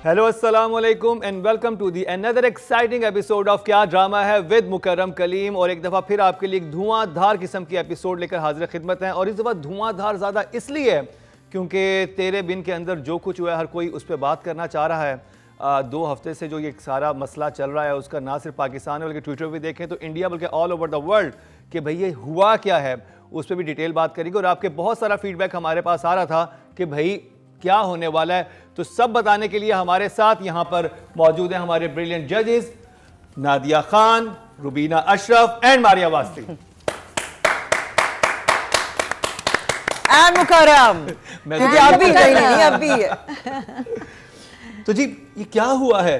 Hello अस्सलाम वालेकुम and welcome to the another exciting episode of क्या ड्रामा है विद मुकर्रम कलीम। और एक दफ़ा फिर आपके लिए एक धुआंधार किस्म की एपिसोड लेकर हाजिर खिदमत हैं। और इस दफ़ा धुआंधार ज़्यादा इसलिए है क्योंकि तेरे बिन के अंदर जो कुछ हुआ है हर कोई उस पर बात करना चाह रहा है। 2 हफ्ते से जो ये सारा मसला चल रहा है उसका ना सिर्फ पाकिस्तान है बल्कि ट्विटर पर देखें तो इंडिया बल्कि ऑल ओवर द वर्ल्ड कि भाई ये हुआ क्या है, उस पर भी डिटेल बात करेंगे। और आपके बहुत सारा फीडबैक हमारे पास आ रहा था कि भाई क्या होने वाला है, तो सब बताने के लिए हमारे साथ यहां पर मौजूद हैं हमारे ब्रिलियंट जजेस नादिया खान, रुबीना अशरफ एंड मारिया वास्ती एंड मुकर्रम। क्योंकि आप भी कहीं नहीं, अब भी है। तो जी ये क्या हुआ है?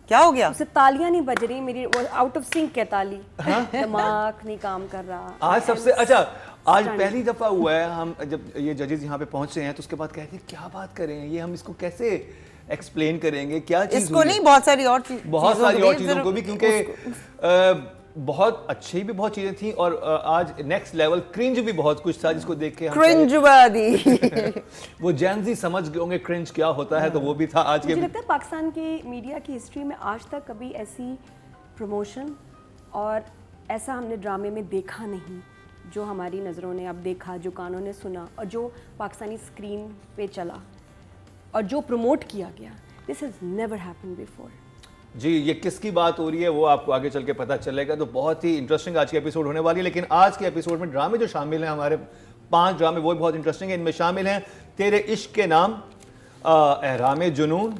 क्या हो गया? उसे तालियां नहीं बज रही, मेरी वो आउट ऑफ सिंक है ताली। दिमाग नहीं काम कर रहा आज सबसे अच्छा, आज पहली दफा हुआ है हम जब ये जजेस यहाँ पे पहुंचे हैं तो उसके बाद कहते हैं क्या बात करें, ये हम इसको कैसे एक्सप्लेन करेंगे, क्या चीज इसको नहीं, बहुत सारी और चीजों को भी, क्योंकि बहुत अच्छी भी बहुत चीजें थी और आज नेक्स्ट लेवल क्रिंज भी बहुत कुछ था जिसको देख के हम क्रिंजवादी वो जैनजी समझ गए होंगे क्रिंज क्या होता है, तो वो भी था आज के। मुझे लगता है पाकिस्तान की मीडिया की हिस्ट्री में आज तक कभी ऐसी प्रमोशन और ऐसा हमने ड्रामे में देखा नहीं जो हमारी नज़रों ने अब देखा, जो कानों ने सुना और जो पाकिस्तानी स्क्रीन पे चला और जो प्रमोट किया गया। This has never happened before. जी ये किसकी बात हो रही है वो आपको आगे चल के पता चलेगा। तो बहुत ही इंटरेस्टिंग आज की एपिसोड होने वाली है। लेकिन आज के एपिसोड में ड्रामे जो शामिल हैं, हमारे 5 ड्रामे, वो भी बहुत इंटरेस्टिंग है। इनमें शामिल हैं तेरे इश्क के नाम, एहराम जुनून,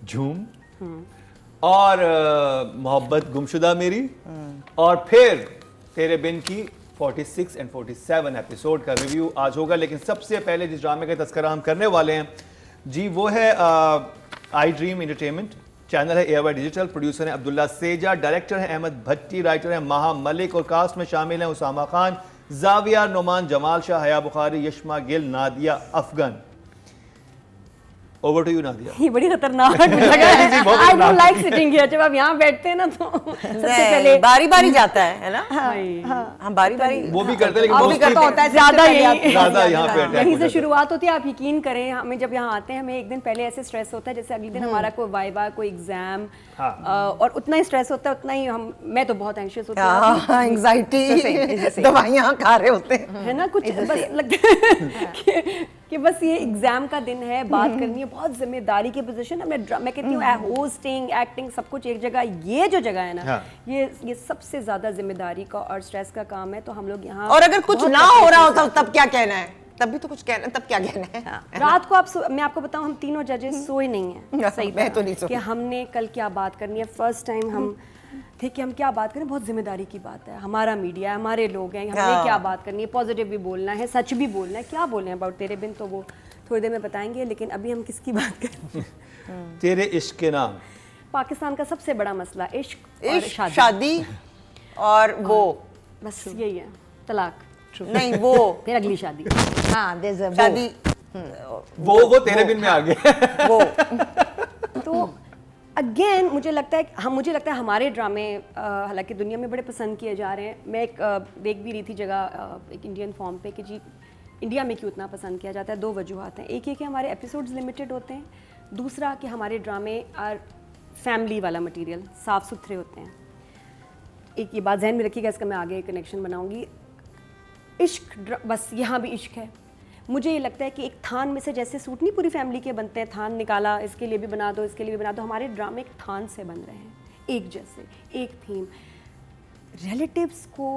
झूम और मोहब्बत गुमशुदा मेरी, और फिर तेरे बिन की 46 एंड 47 एपिसोड का रिव्यू आज होगा। लेकिन सबसे पहले जिस ड्रामे का तस्करा हम करने वाले हैं जी वो है आई ड्रीम एंटरटेनमेंट। चैनल है एयरवाई डिजिटल, प्रोड्यूसर है अब्दुल्ला सेजा, डायरेक्टर है अहमद भट्टी, राइटर है माहा मलिक और कास्ट में शामिल हैं Usama Khan, जाविया, Noman, Jamal Shah, Haya Bukhari, Yashma Gill, Nadia Afghan. Over to you Nadia. ये बड़ी खतरनाक जगह है। I don't like sitting here। जब आप यहाँ बैठते हैं ना तो सबसे पहले बारी बारी जाता है ना। हम बारी बारी वो भी करते हैं, लेकिन आप भी करता होता है ज्यादा यहाँ पे यहीं से शुरुआत होती है। आप यकीन करें, हमें जब यहाँ आते हैं हमें एक दिन पहले ऐसे स्ट्रेस होता है जैसे अगले दिन हमारा कोई वाइवा, कोई एग्जाम, और उतना ही स्ट्रेस होता है, उतना ही मैं तो बहुत एंशियस होती हूँ, एंग्जाइटी दवाइयाँ खा रहे होते हैं, है ना। कुछ बस लगता है कि बस ये एग्जाम का दिन है, बात करनी है, बहुत जिम्मेदारी की पोजीशन है। मैं कहती हूँ होस्टिंग, एक्टिंग, सब कुछ एक जगह। ये जो जगह है ना, ये सबसे ज्यादा जिम्मेदारी का और स्ट्रेस का काम है। तो हम लोग यहाँ, और अगर कुछ ना हो रहा होता तब क्या कहना है? तब भी तो कुछ कहना, तब क्या कहना है? रात को मैं आपको बताऊं, हम तीनों जजेस सोए नहीं हैं सही मैं तो नहीं सोई कि हमने कल क्या बात करनी है। फर्स्ट टाइम हम थे कि हम क्या बात करें। बहुत जिम्मेदारी की बात है, हमारा मीडिया है, हमारे लोग हैं, हमने क्या बात करनी है। पॉजिटिव भी बोलना है, सच भी बोलना है। क्या बोलें अबाउट तेरे बिन, तो वो थोड़ी देर में बताएंगे। लेकिन अभी हम किसकी बात करें? तेरे इश्क के नाम। पाकिस्तान का सबसे बड़ा मसला इश्क और शादी और वो बस यही है, तलाक नहीं, वो फिर अगली शादी। हाँ, शादी वो तेरे बिन में आ गया। वो तो अगेन मुझे लगता है हमारे ड्रामे हालांकि दुनिया में बड़े पसंद किए जा रहे हैं। मैं एक देख भी रही थी जगह एक इंडियन फॉर्म पे कि जी इंडिया में क्यों इतना पसंद किया जाता है। 2 वजूहत हैं। एक ये कि हमारे एपिसोड्स लिमिटेड होते हैं, दूसरा कि हमारे ड्रामे आर फैमिली वाला मटेरियल, साफ़ सुथरे होते हैं। एक ये बात जहन में रखिएगा, इसका मैं आगे कनेक्शन बनाऊंगी। इश्क, बस यहाँ भी इश्क है। मुझे ये लगता है कि एक थान में से जैसे सूट नहीं पूरी फैमिली के बनते हैं, थान निकाला, इसके लिए भी बना दो, इसके लिए भी बना दो, हमारे ड्रामे एक थान से बन रहे हैं, एक जैसे, एक थीम। रिलेटिव्स को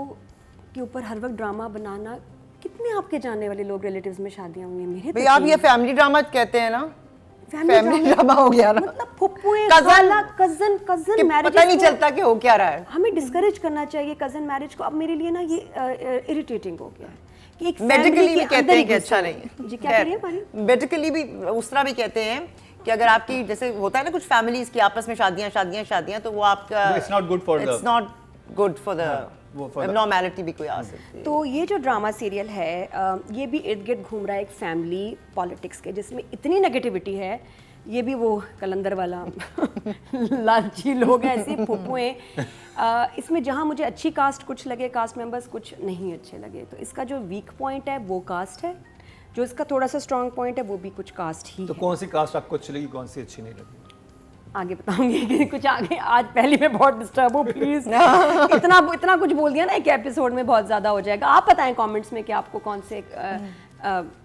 के ऊपर हर वक्त ड्रामा बनाना, कितने आपके जानने वाले लोग रिलेटिव्स में शादियां हुई हैं? मेरे भाई आप ये फैमिली ड्रामा कहते हैं ना, फैमिली ड्रामा हो गया ना, मतलब फुप्पुएं, कजन मैरिज, पता नहीं चलता कि हो क्या रहा है। हमें डिस्करेज करना चाहिए कजन मैरिज को। अब मेरे लिए ना ये इरिटेटिंग हो गया है कि एक मेडिकली भी कहते हैं कि अच्छा नहीं है। जी क्या कह रही है? मेडिकली भी उस तरह भी कहते हैं कि अगर आपकी जैसे होता है ना कुछ फैमिलीज की आपस में शादियां तो वो आपका it's not good for the abnormality भी कोई आ सकती है। तो ये जो ड्रामा सीरियल है ये भी इर्द गिर्द घूम रहा है एक फैमिली पॉलिटिक्स के, जिसमें इतनी नेगेटिविटी है। ये भी वो कलंदर वाला लालची लोग हैं, ऐसे फुप्पुएं। इसमें जहाँ मुझे अच्छी कास्ट कुछ लगे, कास्ट मेंबर्स कुछ नहीं अच्छे लगे। तो इसका जो वीक पॉइंट है वो कास्ट है, जो इसका थोड़ा सा स्ट्रॉन्ग पॉइंट है वो भी कुछ कास्ट ही तो है। कौन सी कास्ट आपको अच्छी लगी, कौन सी अच्छी नहीं लगी? आगे बताऊंगी कि कुछ आगे, आज पहले मैं बहुत डिस्टर्ब हूँ प्लीज। इतना कुछ बोल दिया ना एक एपिसोड में, बहुत ज़्यादा हो जाएगा। आप बताएं कमेंट्स में कि आपको कौन से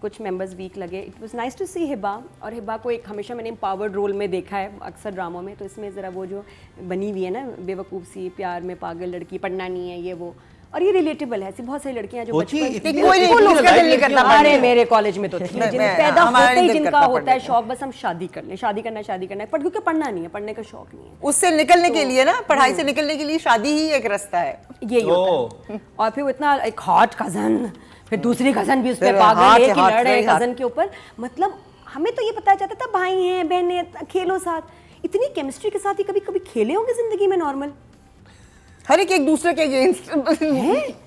कुछ मेंबर्स वीक लगे। इट वाज नाइस टू सी हिबा, और हिबा को एक हमेशा मैंने एम्पावर्ड रोल में देखा है अक्सर ड्रामों में, तो इसमें ज़रा वो जो बनी हुई है ना बेवकूफ़ सी, प्यार में पागल लड़की, पढ़ना नहीं है ये वो, और ये रिलेटेबल है। ऐसी बहुत सारी लड़कियां जो होती बचपन इतनी कोई नहीं, beautiful किसका दिल नहीं करता लड़कियां अरे पढ़ने मेरे कॉलेज में तो थी, नहीं, जिन्हें मैं- पैदा हमारा होते ही नहीं दिल जिनका करता होता है पढ़ने शौक बस हम शादी कर लें, शादी करना है, पर क्योंकि पढ़ना नहीं है, पढ़ने का शौक नहीं है। उससे निकलने के लिए ना, पढ़ाई से निकलने के लिए शादी ही एक रास्ता है। यही होता है। और फिर वो इतना एक हॉट कजन, फिर दूसरी कजन भी उस पर फिर पागल हाथ है है, कि हाथ, लड़ रहे very hot। कजन के ऊपर। मतलब हमें तो ये पता चलता था भाई हैं बहनें, खेलो साथ। इतनी केमिस्ट्री के साथ ही कभी कभी खेले होंगे जिंदगी में नॉर्मल? हर एक दूसरे के अगेंस्ट। है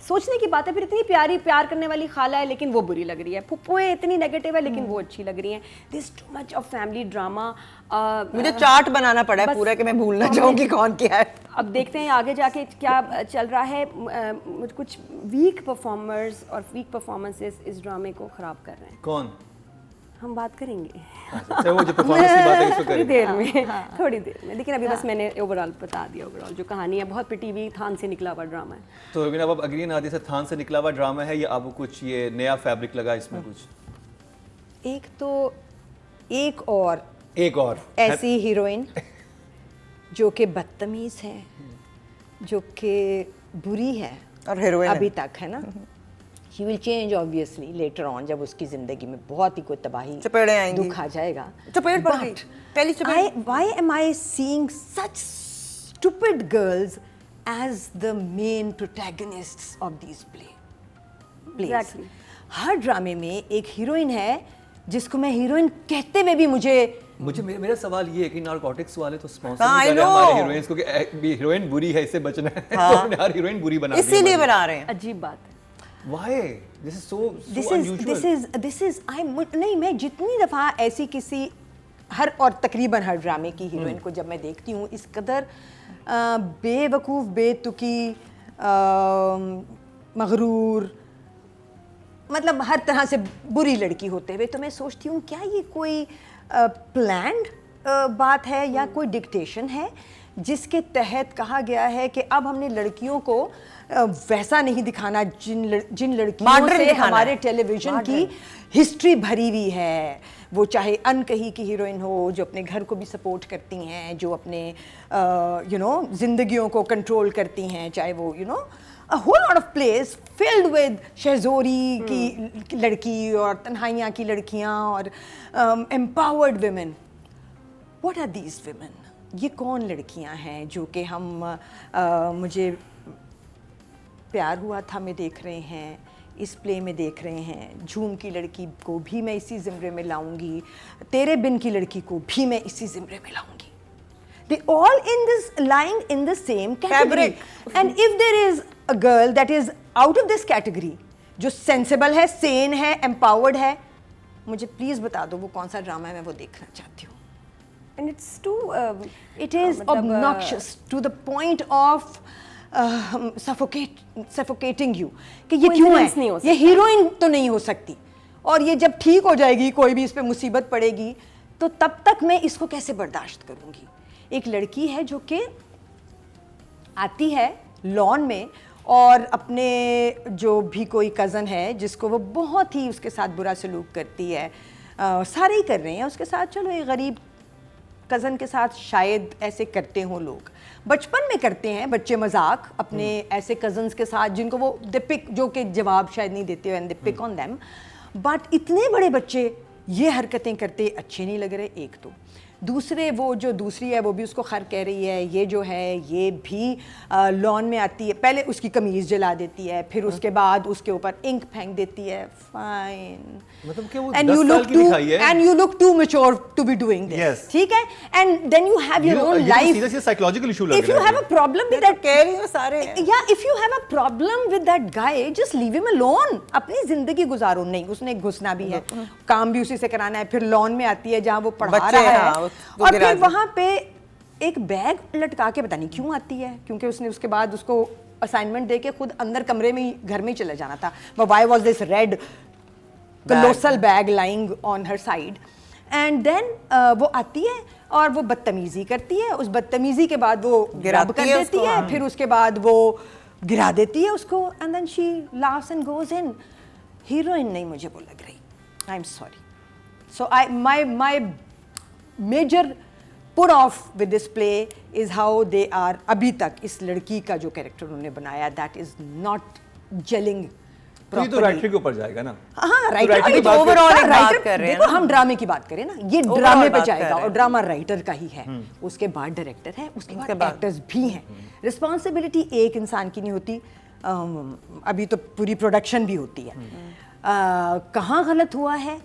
सोचने की बात है। फिर इतनी प्यारी प्यार करने वाली खाला है लेकिन वो बुरी लग रही है, फुप्पुएं इतनी नेगेटिव है लेकिन वो अच्छी लग रही हैं। This too much of family drama. मुझे चार्ट बनाना पड़ा है बस- पूरा कि मैं भूलना चाहूँ कि कौन क्या है। अब देखते हैं आगे जाके क्या चल रहा है। कुछ वीक परफॉर्मर्स और वीक परफॉर्मेंसेस इस ड्रामे को खराब कर रहे हैं। कौन? हम बात करेंगे अच्छा, वो जो परफॉर्मेंस की बात है इसको थोड़ी करें। देर में, थोड़ी देर में। लेकिन अभी बस मैंने ओवरऑल बता दिया। ओवरऑल जो कहानी है बहुत पिटी हुई थान से निकला हुआ ड्रामा है। तो रवीना, अब अग्री नादिया से थान से निकला हुआ ड्रामा है या आपको कुछ ये नया फैब्रिक लगा इसमें कुछ? एक तो एक और एक और ऐसी हीरोइन जो कि बदतमीज है, जो कि बुरी है और हीरोइन है। अभी तक, है ना। He will change obviously later on, जब उसकी जिंदगी में बहुत ही कोई तबाही चपेड़ें आएंगी। दुख आ जाएगा। चपेट पड़ गई, पहली चपेट। why am I seeing such stupid girls as the main protagonists of these plays? Exactly. हर ड्रामे में एक हीरोइन है जिसको मैं हीरोइन कहते हुए भी मुझे मेरा सवाल ये है कि नारकोटिक्स वाले तो स्पॉन्सर हाँ, नहीं I कर रहे know। हमारे हीरोइंस को कि हीरोइन बुरी है इससे बचना है, तो हमने हर हीरोइन बुरी बना दी है। इसीलिए बना रहे हैं। अजीब बात है। Why? This is so unusual. This is I नहीं, मैं जितनी दफ़ा ऐसी किसी हर और तकरीबन हर ड्रामे की हीरोइन को जब मैं देखती हूँ, इस कदर बेवकूफ़, बेतुकी, मगरूर, मतलब हर तरह से बुरी लड़की होते हुए, तो मैं सोचती हूँ क्या ये कोई प्लान्ड बात है या कोई डिक्टेशन है जिसके तहत कहा गया है कि अब हमने लड़कियों को वैसा नहीं दिखाना जिन लड़कियों Modern से दिखाना हमारे है। टेलीविजन की हिस्ट्री भरी हुई है। वो चाहे अनकही की हीरोइन हो जो अपने घर को भी सपोर्ट करती हैं, जो अपने जिंदगियों को कंट्रोल करती हैं, चाहे वो a whole lot of plays filled with शहज़ोरी की लड़की और तन्हाइयाँ की लड़कियाँ और empowered women. What are these women? ये कौन लड़कियाँ हैं जो कि हम मुझे प्यार हुआ था में देख रहे हैं, इस प्ले में देख रहे हैं, झूम की लड़की को भी मैं इसी ज़िम्रे में लाऊंगी, तेरे बिन की लड़की को भी मैं इसी ज़िम्रे में लाऊंगी। They all lying in the same category. Fabric. And if there is a girl that is out of this category, जो sensible है, sane है, empowered है, मुझे प्लीज़ बता दो वो कौन सा ड्रामा है, मैं वो देखना चाहती हूँ। And it's too It is obnoxious to the point of suffocating you कि ये क्यों Coincidence नहीं हो है, ये हीरोइन तो नहीं हो सकती, और ये जब ठीक हो जाएगी, कोई भी इस पे मुसीबत पड़ेगी, तो तब तक मैं इसको कैसे बर्दाश्त करूँगी। एक लड़की है जो कि आती है लॉन में और अपने जो भी कोई कज़न है जिसको वो बहुत ही उसके साथ बुरा सलूक करती है, सारे ही कर रहे हैं उसके साथ, चलो एक गरीब कज़न के साथ शायद ऐसे करते हों लोग, बचपन में करते हैं बच्चे मजाक अपने ऐसे कज़न्स के साथ जिनको वो दे पिक, जो कि जवाब शायद नहीं देते and they pick on them, but इतने बड़े बच्चे ये हरकतें करते अच्छे नहीं लग रहे। एक तो दूसरे, वो जो दूसरी है वो भी उसको खैर कह रही है, ये जो है ये भी लॉन में आती है, पहले उसकी कमीज़ जला देती है, फिर उसके बाद उसके ऊपर इंक फेंक देती है। फाइन, मतलब कि वो and 10 you साल look की too दिखाई है। and you look too mature to be doing this. Yes. ठीक है, and then you have your own life. सीधा साइकोलॉजिकल इशू लग If you रहा have है। a problem with मैं तो that, कह रही हूँ सारे हैं। yeah, if you have a problem with that guy, just leave him alone. अपनी जिंदगी गुजारो। नहीं, उसने घुसना भी है, काम भी उसी से कराना है, फिर लॉन में आती है जहाँ वो पढ़ा बच्चे, रहा हाँ, है, वो और गिरा फिर दे। वहाँ पे एक बैग लटका के पता नहीं क्यों आती है, क्योंकि उसने उसके बाद उसको असाइनमेंट दे के खुद अंदर कमरे में ही घर में ही चले जाना था। But why was this red colossal bag lying on her side. And then वो आती है और वो बदतमीजी करती है, उस बदतमीजी के बाद वो ग्रैब कर देती है, फिर उसके बाद वो गिरा देती है उसको, and then she laughs and goes in. Heroine नहीं मुझे वो लग रही, I am sorry. So my major put off with this play is how they are अभी तक इस लड़की का जो कैरेक्टर उन्होंने बनाया, that is not gelling तो ये तो राइटर के ऊपर जाएगा ना. हाँ, राइटर की राइटर बात ओवरऑल एक बात राइटर कर रहे हैं देखो, ना। हम ड्रामे की बात करें ना, ये Overall ड्रामे पे बात कर जाएगा रहे और हैं। ड्रामा राइटर का ही है, उसके बाद डायरेक्टर है, उसके उसके बाद बाद। एक्टर्स भी हैं. रिस्पॉन्सिबिलिटी एक इंसान की नहीं होती, अभी तो पूरी प्रोडक्शन भी होती है. कहाँ गलत हुआ है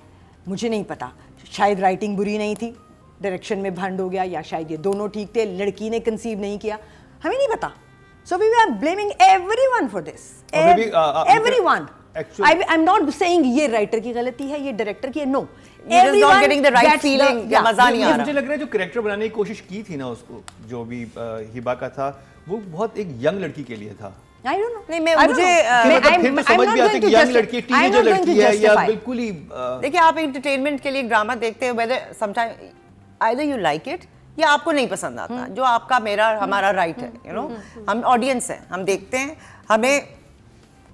मुझे नहीं पता, शायद राइटिंग बुरी नहीं थी, डायरेक्शन में भंड हो गया, या शायद ये दोनों ठीक थे, लड़की ने कंसीव नहीं किया, हमें नहीं पता. So we are blaming everyone for this, और maybe, everyone. actually- I'm not saying ये राइटर की गलती है, ये डायरेक्टर की है, no. You're just not getting the right feeling, या मजा नहीं आ रहा. मुझे लग रहा है जो कैरेक्टर बनाने की कोशिश की थी ना उसको, जो भी हिबा का था, वो बहुत एक यंग लड़की के लिए था. I don't know. नहीं, मैं I don't मुझे, know. मतलब फिर तो समझ भी आती है कि यंग लड़की, टीनेजर लड़की है या बिल्कुल ही देखिए आप एंटरटेनमेंट के लिए ड्रामा देखते हैं, whether sometimes either you like it या आपको नहीं पसंद आता, जो आपका मेरा हमारा राइट है, यू नो. हम ऑडियंस हैं, हम देखते हैं, हमें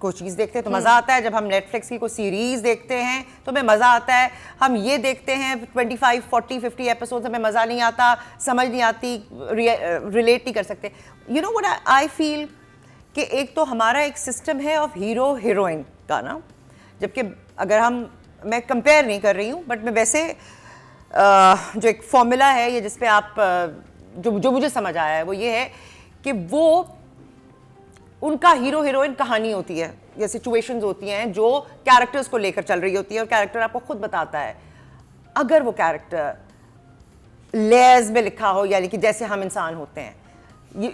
कोई चीज़ देखते हैं तो मज़ा आता है. जब हम नेटफ्लिक्स की कोई सीरीज़ देखते हैं तो हमें मज़ा आता है. हम ये देखते हैं 25, 40, 50 एपिसोड, हमें मज़ा नहीं आता, समझ नहीं आती, रिलेट नहीं कर सकते. You know what I feel कि एक तो हमारा एक सिस्टम है ऑफ हीरो हीरोइन का ना, जबकि अगर मैं कंपेयर नहीं कर रही हूँ, बट मैं वैसे जो एक फॉर्मूला है ये जिस पे आप जो मुझे समझ आया है वो ये है कि वो उनका हीरो हीरोइन कहानी होती है या सिचुएशंस होती हैं जो कैरेक्टर्स को लेकर चल रही होती है, और कैरेक्टर आपको खुद बताता है. अगर वो कैरेक्टर लेयर्स में लिखा हो, यानी कि जैसे हम इंसान होते हैं,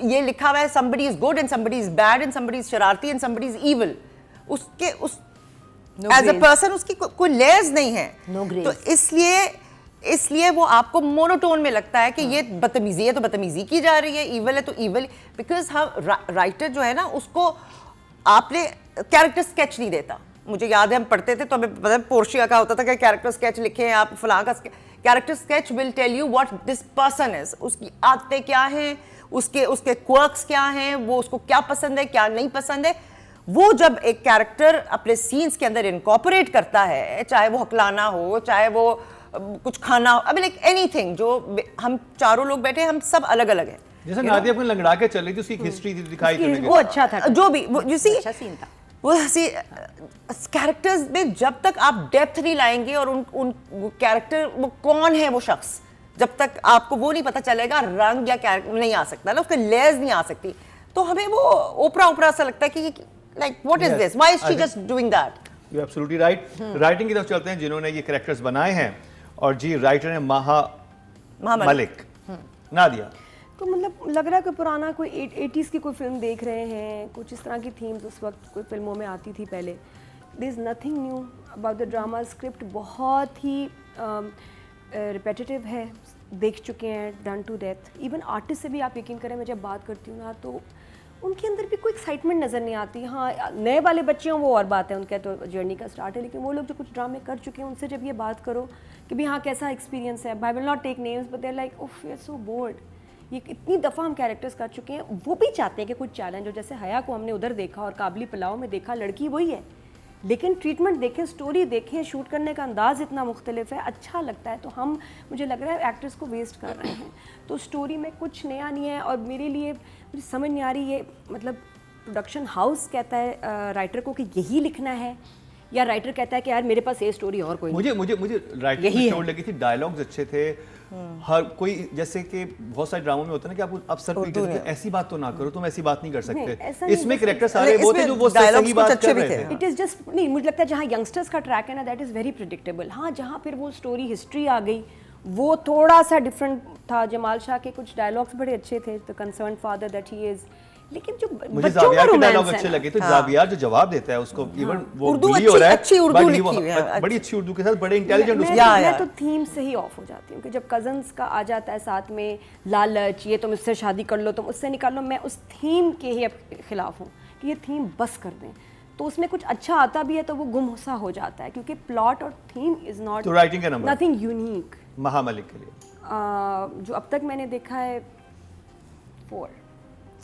ये लिखा हुआ है somebody is good and somebody is bad and somebody is शरारती and somebody is evil, उसके एज अ पर्सन उसकी कोई लेयर्स नहीं है. No grace. तो इसलिए वो आपको मोनोटोन में लगता है कि ये बदतमीजी है तो बदतमीजी की जा रही है, ईवल है तो ईवल. बिकॉज हम राइटर जो है ना, उसको आपने कैरेक्टर स्केच नहीं देता. मुझे याद है हम पढ़ते थे तो हमें पता है पोर्शिया का होता था कि कैरेक्टर स्केच लिखे हैं आप, फलां का character sketch will tell you what this person is, उसकी आदतें क्या हैं, उसके क्वर्क्स क्या हैं, वो उसको क्या पसंद है क्या नहीं पसंद है. वो जब एक कैरेक्टर अपने सीन्स के अंदर इनकॉर्पोरेट करता है, चाहे वो हकलाना हो, चाहे वो कुछ खाना हो, अभी लाइक एनीथिंग, जो हम चारों लोग बैठे हम सब अलग अलग हैं. जैसे नादिया अपने लंगड़ा के चल रही थी, उसकी एक हिस्ट्री दिखाई थी, वो अच्छा था, जो भी यू सी अच्छा सीन था. वो कैरेक्टर्स में जब तक आप डेप्थ नहीं लाएंगे और उन कैरेक्टर वो कौन है वो शख्स, जब तक आपको वो नहीं पता चलेगा, रंग या कैरेक्टर नहीं आ सकता ना, उसके लेयर्स नहीं आ सकती, तो हमें वो ओपरा सा लगता है कि like what is this, why is she just doing that. You absolutely right. Writing की तरफ चलते हैं, जिन्होंने ये कैरेक्टर्स बनाए हैं, और जी राइटर है महा मलिक. नादिया, तो मतलब लग रहा है कि पुराना कोई 80s की कोई फिल्म देख रहे हैं, कुछ इस तरह की थीम्स उस वक्त कोई फिल्मों में आती थी पहले. There is nothing new about the drama. Script बहुत ही रिपेटिटिव है, देख चुके हैं, done to death. Even artist से भी आप यकीन करें, मैं जब बात करती हूँ ना तो उनके अंदर भी कोई एक्साइटमेंट नज़र नहीं आती. हाँ, नए वाले बच्चे हों वो और बात है, उनका तो जर्नी का स्टार्ट है, लेकिन वो लोग जो कुछ ड्रामे कर चुके हैं उनसे जब ये बात करो कि भी हाँ कैसा एक्सपीरियंस है, I will not take names but there like oof we are so bored. ये इतनी दफ़ा हम कैरेक्टर्स कर चुके हैं, वो भी चाहते हैं कि कुछ चैलेंज हो. जैसे हया को हमने उधर देखा और काबली पुलाव में देखा, लड़की वही है, लेकिन ट्रीटमेंट देखें, स्टोरी देखें, शूट करने का अंदाज़ इतना मुख्तलिफ है, अच्छा लगता है. तो हम, मुझे लग रहा है एक्टर्स को वेस्ट कर रहे हैं. तो स्टोरी में कुछ नया नहीं है, और मेरे लिए मुझे समझ नहीं आ रही ये, मतलब प्रोडक्शन हाउस कहता है राइटर को कि यही लिखना है, या राइटर कहता है कि यार मेरे पास ये स्टोरी और कोई मुझे राइटिंग में चोट लगी थी. डायलॉग्स अच्छे थे, हर कोई, जैसे कि बहुत सारे ड्रामों में होता है ना कि आप सर पीट देते हैं, ऐसी बात तो ना करो, तुम ऐसी बात नहीं कर सकते. इसमें कैरेक्टर सारे वो थे जो वो सही बात कर रहे थे. इट इज़ जस्ट नहीं, मुझे लगता है जहाँ यंगस्टर्स का ट्रैक है ना, दैट इज़ वेरी प्रिडिक्टेबल. हाँ, जहाँ फिर वो स्टोरी हिस्ट्री आ गई, वो थोड़ा सा डिफरेंट था. जमाल शाह के कुछ डायलॉग्स बड़े अच्छे थे, the concern father that he is, लेकिन जो मुझे जावियार के डायलॉग अच्छे लगे. तो जावियार जो जवाब देता है उसको, इवन वो बुली हो रहा है, अच्छी उर्दू लिखी है, बड़ी अच्छी उर्दू के साथ, बड़े इंटेलिजेंट. मैं तो थीम से ही ऑफ हो जाती हूँ कि जब कजन्स का आ जाता है साथ में, लालच, ये तुम इससे शादी कर लो, तुम उससे निकाल लो, मैं उस थीम के ही खिलाफ हूँ कि ये थीम बस कर दें. तो उसमें कुछ अच्छा आता भी है तो वो गुमसा हो जाता है, क्योंकि प्लॉट और थीम इज नॉट तो राइटिंग का नंबर नथिंग यूनिक। महामलिक के लिए जो अब तक मैंने देखा है 4।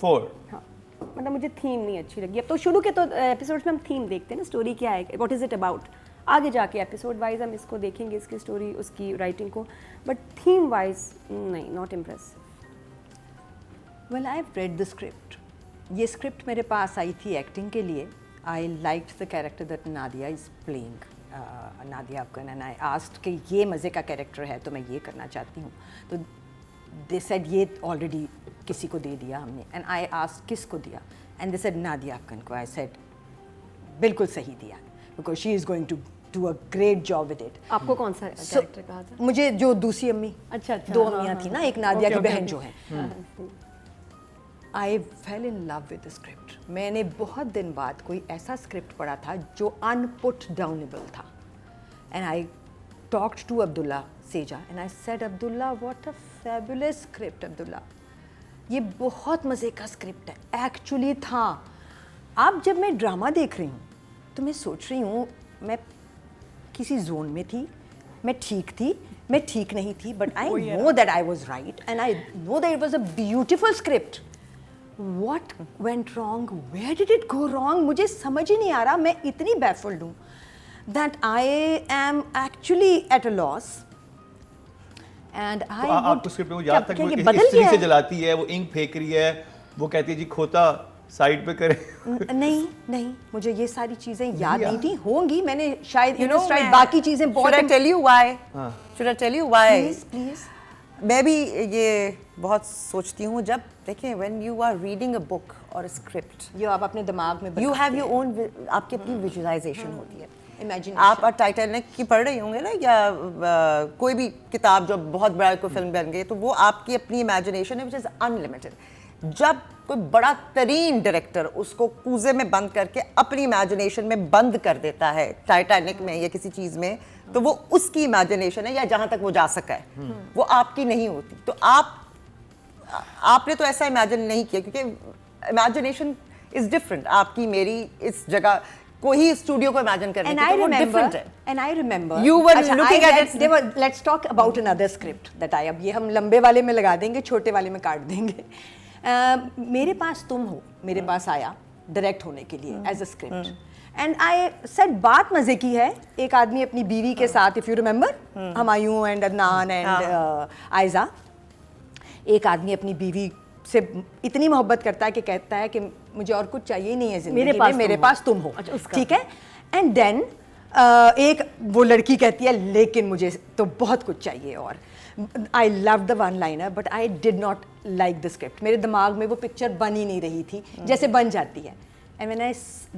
4। हाँ, मतलब मुझे थीम नहीं अच्छी लगी। अब तो शुरू के तो एपिसोड्स में हम थीम देखते हैं ना, स्टोरी क्या है, व्हाट इज़ इट अबाउट। आगे जाके एपिसोड वाइज हम इसको देखेंगे, इसकी स्टोरी, उसकी राइटिंग को, बट थीम वाइज नहीं, not impressive. Well I have read the script. ये स्क्रिप्ट मेरे पास आई थी एक्टिंग के लिए। I liked the character that Nadia is playing, Nadia Afghan, and I asked कि ये मज़े का कैरेक्टर है तो मैं ये करना चाहती हूँ। तो दे सेड ये ऑलरेडी किसी को दे दिया हमने, एंड आई आस्क्ड किसको दिया, and they said Nadia Afghan को। आई सेड बिल्कुल सही दिया, because she is going to do a great job with it. आपको कौन सा कैरेक्टर कहा था? मुझे जो दूसरी अम्मी, अच्छा, 2 हाँ, अम्मियाँ हाँ, थी ना, हाँ। एक नादिया Okay, की okay, बहन okay. जो है। I fell in love with the script. मैंने बहुत दिन बाद कोई ऐसा स्क्रिप्ट पढ़ा था जो अनपुट डाउनेबल था, and I talked to Abdullah Seja and I said, Abdullah what a fabulous script Abdullah, ये बहुत मज़े का स्क्रिप्ट है। एक्चुअली था। अब जब मैं ड्रामा देख रही हूँ तो मैं सोच रही हूँ मैं किसी जोन में थी, मैं ठीक थी, मैं ठीक नहीं थी, but I know that I was right and I know that it was a beautiful script. What went wrong? Where did it go wrong? मुझे समझ ही नहीं आ रहा। मैं इतनी baffled हूँ that I am actually at a loss. And I तो आपको script में वो याद था कि वो ये इस बदल तरीके गया से है? जलाती है, वो इंक फेंक रही है, वो कहती है जी खोता साइड पे करे। नहीं नहीं, मुझे ये सारी चीज़ें याद नहीं थी। होंगी, मैंने शायद You know, शायद मैं- बाकी चीज़ें बहुत Should I tell you why? हाँ। Should I tell you why? Please, please. मैं भी ये बहुत सोचती हूँ जब देखिए when you are reading a book or a script, ये आप अपने दिमाग में you have your own आपकी अपनी विजुअलाइजेशन होती है। Imagination. आप टाइटैनिक की पढ़ रही होंगे ना, या कोई भी किताब जो बहुत बड़ा कोई फिल्म बन गई, तो वो आपकी अपनी इमेजिनेशन है विच इज़ अनलिमिटेड। जब कोई बड़ा तरीन डायरेक्टर उसको कूजे में बंद करके अपनी इमेजिनेशन में बंद कर देता है, टाइटैनिक में या किसी चीज़ में, तो वो उसकी इमेजिनेशन है या जहाँ तक वो जा सका है, वो आपकी नहीं होती। तो आपने तो ऐसा इमेजिन नहीं किया, क्योंकि इमेजिनेशन इज डिफरेंट। आपकी मेरी इस जगह कोई स्टूडियो को इमेजिन करने And की I तो वो remember, डिफरेंट है। and I remember, You were अच्छा, looking at it- let's talk about another script that I, अब ये हम लंबे वाले में लगा देंगे, छोटे वाले में काट देंगे। मेरे पास तुम हो, मेरे पास आया डायरेक्ट होने के लिए as a script, and I said बात मजे की है। एक आदमी अपनी बीवी के साथ, if you remember, Humayun and Adnan and Ayeza, एक आदमी अपनी बीवी से इतनी मोहब्बत करता है कि कहता है कि मुझे और कुछ चाहिए नहीं है जिंदगी में, मेरे पास तुम हो। अच्छा, उसका। ठीक है। एंड देन एक वो लड़की कहती है लेकिन मुझे तो बहुत कुछ चाहिए। और I love the one liner but I did not like the script. मेरे दिमाग में वो पिक्चर बन ही नहीं रही थी जैसे बन जाती है। And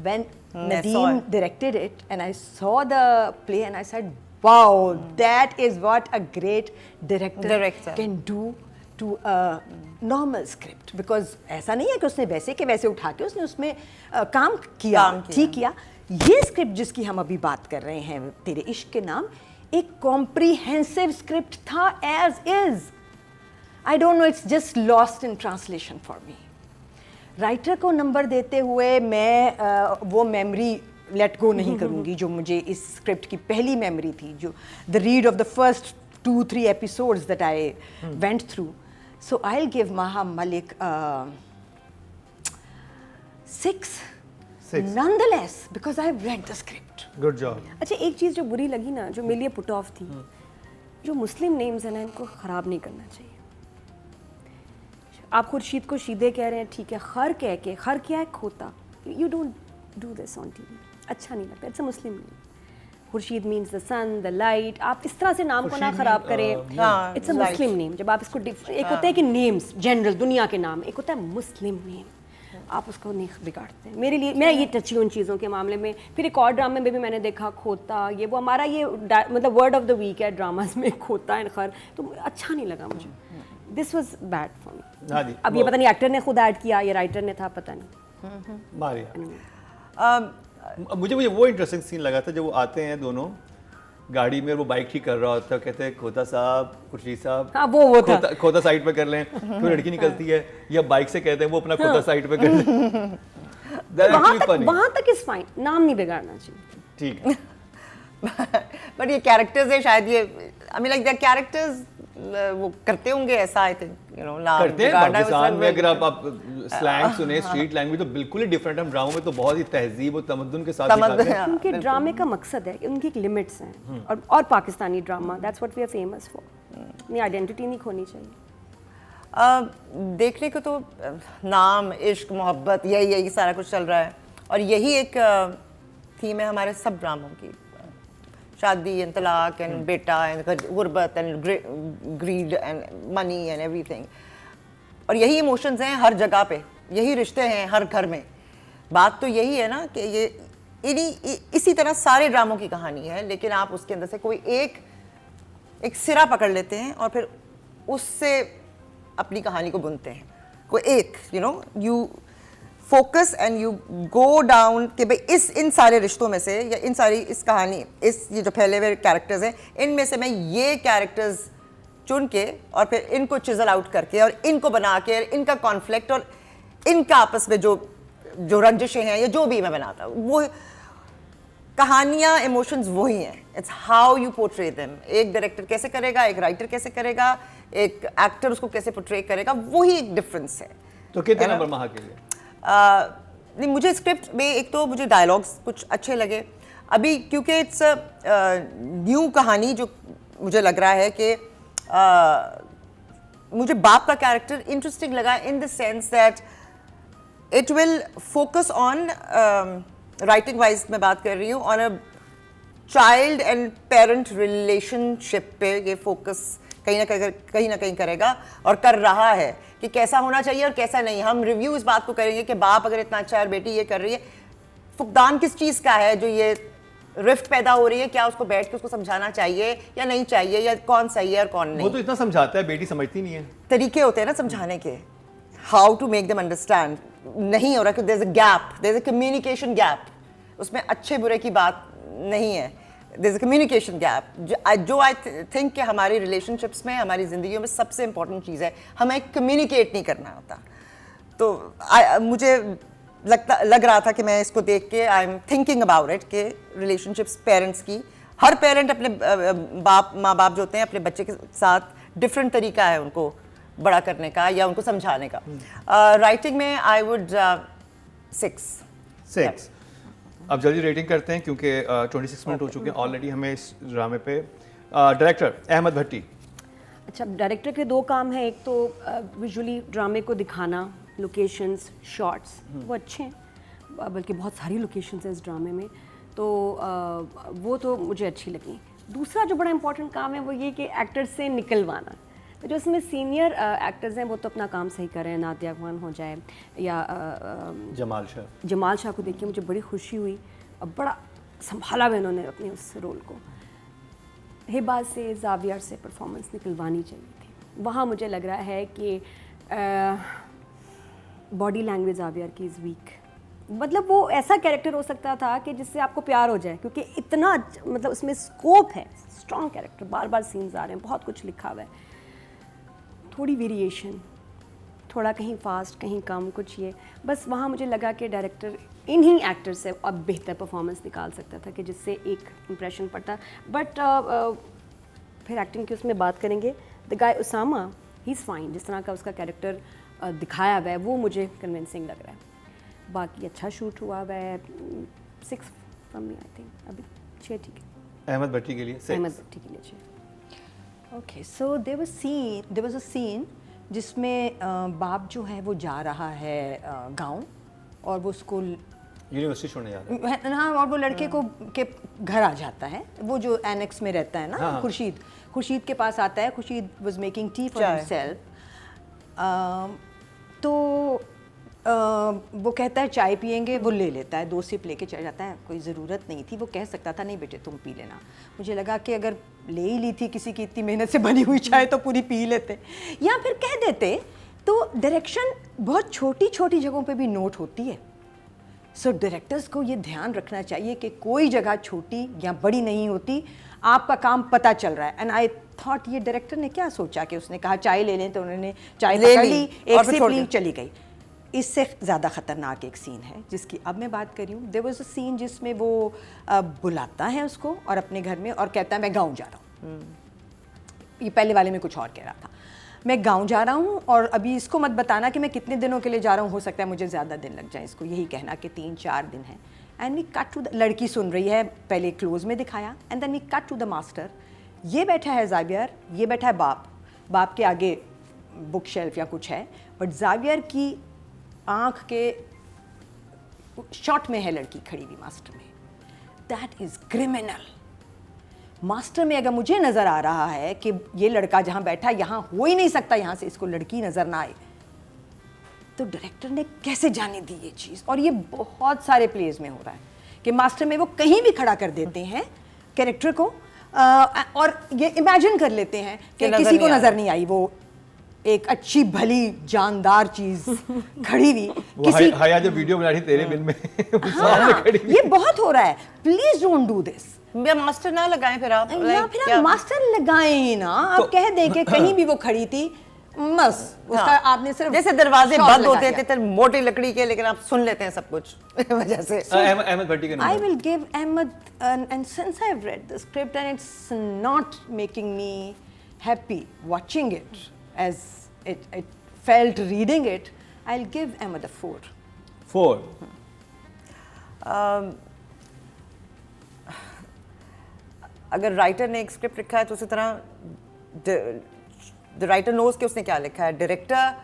when Nadeem directed it and I saw the play and I said, wow, that is what a great director can do to a normal script. Because ऐसा नहीं है कि उसने वैसे के वैसे उठा के उसने उसमें काम किया, ठीक किया। ये स्क्रिप्ट जिसकी हम अभी बात कर रहे हैं, तेरे इश्क के नाम, एक कॉम्प्रिहेंसिव स्क्रिप्ट था as is. I don't know, it's just lost in translation for me. Writer को नंबर देते हुए मैं वो मेमोरी लेट गो नहीं करूँगी जो मुझे इस स्क्रिप्ट की पहली मेमोरी थी, जो the read of the first 2-3 episodes that I went through. So I'll give Maha Malik 6. Nonetheless, because I've read the script. Good job. अच्छा, एक चीज़ जो बुरी लगी ना, जो मेरे लिए पुट ऑफ थी, जो मुस्लिम नेम्स हैं ना, इनको ख़राब नहीं करना चाहिए. आप खुर्शीद को शीदे कह रहे हैं, ठीक है. खर कह के, खर क्या है? खोता. You don't do this on TV. अच्छा नहीं लगता. It's a Muslim name. Khurshid means the sun, the light. आप इस तरह से नाम को ना खराब करें. It's a Muslim name. जब आप इसको एक होता है कि नेम्स जनरल दुनिया के नाम, एक होता है मुस्लिम नेम, आप उसको नहीं बिगाड़ते. मेरे लिए, मैं ये टची हूँ उन चीज़ों के मामले में. फिर एक और ड्रामे में भी मैंने देखा खोता, ये वो हमारा ये मतलब वर्ड ऑफ द वीक है ड्रामाज में, खोता एंड खर. तो अच्छा नहीं लगा मुझे. This was bad for me. अब ये पता नहीं एक्टर ने खुद ऐड किया या राइटर ने था, पता नहीं. मारिया, मुझे वो इंटरेस्टिंग सीन लगा था जब वो आते हैं दोनों गाड़ी में, वो बाइक ठीक कर रहा होता है, कहते हैं खोता साहब, खुर्शीद साहब, हाँ, वो था खोता साइड पे कर लें. फिर लड़की निकलती है, या बाइक से कहते हैं वो अपना खोता साइड पे कर लें. They're actually funny. वहां तक इज फाइन, नाम नहीं बिगाड़ना चाहिए। ठीक है। बट ये कैरेक्टर्स है शायद, ये I mean like the characters वो करते होंगे ऐसा, आई थिंक यू नो, नाम करते हैं बिगाड़ना पाकिस्तान में। अगर मतलब आप स्लैंग सुने, स्ट्रीट लैंग्वेज तो बिल्कुल ही डिफरेंट। हम ड्रामों में तो बहुत ही तहजीब और तमद्दुन के साथ दिखाते हैं। उनके ड्रामे का मकसद है कि उनकी एक लिमिट्स हैं, और Pakistani drama that's what we are famous for. अपनी आइडेंटिटी नहीं खोनी चाहिए। देखने को तो नाम, इश्क, मोहब्बत, यही सारा कुछ चल रहा है, और यही एक थीम है हमारे सब ड्रामों की। शादी एंड तलाक एंड बेटा एंड गुर्बत and greed and money and everything, और यही इमोशंस हैं हर जगह पे, यही रिश्ते हैं हर घर में। बात तो यही है ना कि ये इसी तरह सारे ड्रामों की कहानी है, लेकिन आप उसके अंदर से कोई एक सिरा पकड़ लेते हैं और फिर उससे अपनी कहानी को बुनते हैं। कोई एक you focus and you go down कि भाई इन सारे रिश्तों में से, या इस कहानी, ये जो फैले हुए कैरेक्टर्स हैं, इनमें से मैं ये कैरेक्टर्स चुन के और फिर इनको चिजल आउट करके और इनको बना के, इनका कॉन्फ्लिक्ट और इनका आपस में जो रंजिशें हैं या जो भी मैं बनाता हूँ, वो कहानियाँ, इमोशंस वही हैं। It's how you portray them. एक डायरेक्टर कैसे करेगा, एक राइटर कैसे करेगा, एक एक्टर उसको कैसे पोर्ट्रे करेगा, वही एक डिफरेंस है। तो कितने नंबर महा के लिए? नहीं, मुझे स्क्रिप्ट में एक तो मुझे डायलॉग्स कुछ अच्छे लगे अभी, क्योंकि इट्स न्यू कहानी। जो मुझे लग रहा है कि मुझे बाप का कैरेक्टर इंटरेस्टिंग लगा in the sense that it will focus on, writing wise मैं बात कर रही हूँ, on a child and parent relationship पे ये फोकस कहीं ना कहीं करेगा और कर रहा है कि कैसा होना चाहिए और कैसा नहीं। हम रिव्यू इस बात को करेंगे कि बाप अगर इतना अच्छा है और बेटी ये कर रही है, फुकदान किस चीज़ का है जो ये रिफ्ट पैदा हो रही है, क्या उसको बैठ के उसको समझाना चाहिए या नहीं चाहिए, या कौन सही है और कौन नहीं। वो तो इतना समझाता है, बेटी समझती नहीं है। तरीके होते हैं ना समझाने के, how to make them understand. नहीं हो रहा कि there is a gap, there is a communication gap, उसमें अच्छे बुरे की बात नहीं है, there is a communication gap. जो आई थिंक कि हमारी रिलेशनशिप्स में, हमारी ज़िंदगियों में सबसे इंपॉर्टेंट चीज़ है, हमें कम्युनिकेट नहीं करना होता। तो मुझे लग रहा था कि मैं इसको देख के I am thinking about it कि रिलेशनशिप्स पेरेंट्स की, हर पेरेंट अपने माँ बाप जो होते हैं अपने बच्चे के साथ डिफरेंट तरीका है उनको बड़ा करने का या उनको समझाने का। राइटिंग में आई वुड 6। अब जल्दी रेटिंग करते हैं क्योंकि 26 मिनट हो चुके हैं ऑलरेडी हमें इस ड्रामे पे। डायरेक्टर अहमद भट्टी। अच्छा, डायरेक्टर के दो काम हैं। एक तो विजुअली ड्रामे को दिखाना, लोकेशंस, शॉट्स वो अच्छे हैं, बल्कि बहुत सारी लोकेशंस हैं इस ड्रामे में, तो वो तो मुझे अच्छी लगी। दूसरा जो बड़ा इंपॉर्टेंट काम है वो ये कि एक्टर्स से निकलवाना। तो जो इसमें सीनियर एक्टर्स हैं वो तो अपना काम सही कर रहे हैं, नादिया खान हो जाए या जमाल शाह को देख के मुझे बड़ी खुशी हुई, और बड़ा संभाला हुआ इन्होंने अपने उस रोल को। हिबा से, जावियर से परफॉर्मेंस निकलवानी चाहिए थी। वहाँ मुझे लग रहा है कि बॉडी लैंग्वेज जावियर की इज़ वीक। मतलब वो ऐसा कैरेक्टर हो सकता था कि जिससे आपको प्यार हो जाए, क्योंकि इतना मतलब उसमें स्कोप है, स्ट्रॉन्ग कैरेक्टर, बार बार सीन्स आ रहे हैं, बहुत कुछ लिखा हुआ है। थोड़ी वेरिएशन, थोड़ा कहीं फास्ट कहीं कम, कुछ ये बस वहाँ मुझे लगा कि डायरेक्टर इन्हीं एक्टर से अब बेहतर परफॉर्मेंस निकाल सकता था कि जिससे एक इम्प्रेशन पड़ता। बट फिर एक्टिंग की उसमें बात करेंगे, the guy Usama he is fine. जिस तरह का उसका कैरेक्टर दिखाया हुआ है वो मुझे कन्विंसिंग लग रहा है। बाकी अच्छा शूट हुआ हुआ है। 6 फ्रॉम मी आई थिंक। अभी 6 ठीक है। अहमद भट्टी के लिए 6। अहमद भट्टी के लिए 6। Okay, so there was a scene जिसमें बाप जो है वो जा रहा है गांव, और वो स्कूल यूनिवर्सिटी छोड़ने जा रहा है। हाँ, और वो लड़के को के घर आ जाता है, वो जो एनेक्स में रहता है ना। हाँ। खुर्शीद के पास आता है। Khurshid was making tea for himself. तो वो कहता है चाय पियेंगे, वो ले लेता है, 2 सिप लेके चला जाता है। कोई ज़रूरत नहीं थी, वो कह सकता था नहीं बेटे तुम पी लेना। मुझे लगा कि अगर ले ही ली थी किसी की इतनी मेहनत से बनी हुई चाय तो पूरी पी लेते, या फिर कह देते। तो डायरेक्शन बहुत छोटी छोटी जगहों पे भी नोट होती है। सो डायरेक्टर्स को ये ध्यान रखना चाहिए कि कोई जगह छोटी या बड़ी नहीं होती, आपका काम पता चल रहा है। एंड आई थॉट ये डायरेक्टर ने क्या सोचा कि उसने कहा चाय ले लें, तो उन्होंने चाय पकड़ ली, एक सिप ली, चली गई। इससे ज़्यादा ख़तरनाक एक सीन है जिसकी अब मैं बात कर रही हूँ। देयर वाज अ सीन जिसमें वो बुलाता है उसको और अपने घर में और कहता है मैं गाँव जा रहा हूँ। ये पहले वाले में कुछ और कह रहा था, मैं गाँव जा रहा हूँ और अभी इसको मत बताना कि मैं कितने दिनों के लिए जा रहा हूँ, हो सकता है मुझे ज़्यादा दिन लग जाए, इसको यही कहना कि 3-4 दिन है। And we cut to the, लड़की सुन रही है, पहले क्लोज में दिखाया and then we cut to the master. ये बैठा है ज़ावियर, ये बैठा है बाप के आगे बुक शेल्फ या कुछ है, बट ज़ावियर की आँख के शॉट में है लड़की खड़ी हुई मास्टर में। That is criminal. मास्टर में अगर मुझे नज़र आ रहा है कि ये लड़का जहाँ बैठा यहाँ हो ही नहीं सकता, यहाँ से इसको लड़की नज़र ना आए, तो डायरेक्टर ने कैसे जाने दी ये चीज़। और ये बहुत सारे प्लेज में हो रहा है कि मास्टर में वो कहीं भी खड़ा कर देते हैं कैरेक्टर को और ये इमेजिन कर लेते हैं कि किसी को नज़र नहीं आई, वो एक अच्छी भली जानदार चीज खड़ी हुई किसी हया जब वीडियो बना रही तेरे बिल में सामने खड़ी हुई। ये बहुत हो रहा है, प्लीज डोंट डू दिस। या मास्टर ना लगाएं फिर आप, या फिर आप मास्टर लगाएं ही ना, आप कह दें कि कहीं भी वो खड़ी थी बस उसका आपने सिर्फ जैसे दरवाजे बंद होते थे मोटी लकड़ी के, लेकिन आप सुन लेते हैं सब कुछ वजह से। अहमद भट्टी का I will give Ahmed and since I have read the script and it's not making me happy watching it as it felt reading it, I'll give Ahmed a 4. 4 अगर राइटर ने एक स्क्रिप्ट लिखा है तो उसी तरह द राइटर नोज कि उसने क्या लिखा है, डायरेक्टर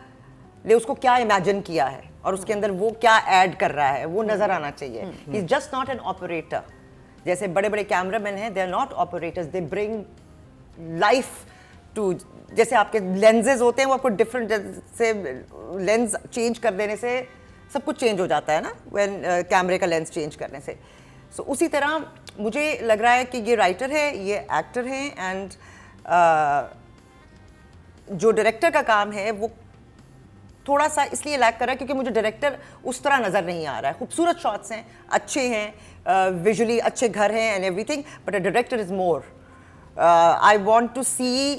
ने उसको क्या इमेजिन किया है और उसके अंदर वो क्या ऐड कर रहा है वो नजर आना चाहिए। He is just not an operator. जैसे बड़े बड़े कैमरामैन हैं, they are not operators, they bring life to. जैसे आपके लेंजेज होते हैं वो आपको डिफरेंट से लेंस चेंज कर देने से सब कुछ चेंज हो जाता है ना, व्हेन कैमरे का लेंस चेंज करने से। सो उसी तरह मुझे लग रहा है कि ये राइटर है, ये एक्टर है, एंड जो डायरेक्टर का काम है वो थोड़ा सा इसलिए लैक कर रहा है क्योंकि मुझे डायरेक्टर उस तरह नज़र नहीं आ रहा है। खूबसूरत शॉट्स हैं, अच्छे हैं, विजुअली अच्छे घर हैं and everything, but a director is more. I want to see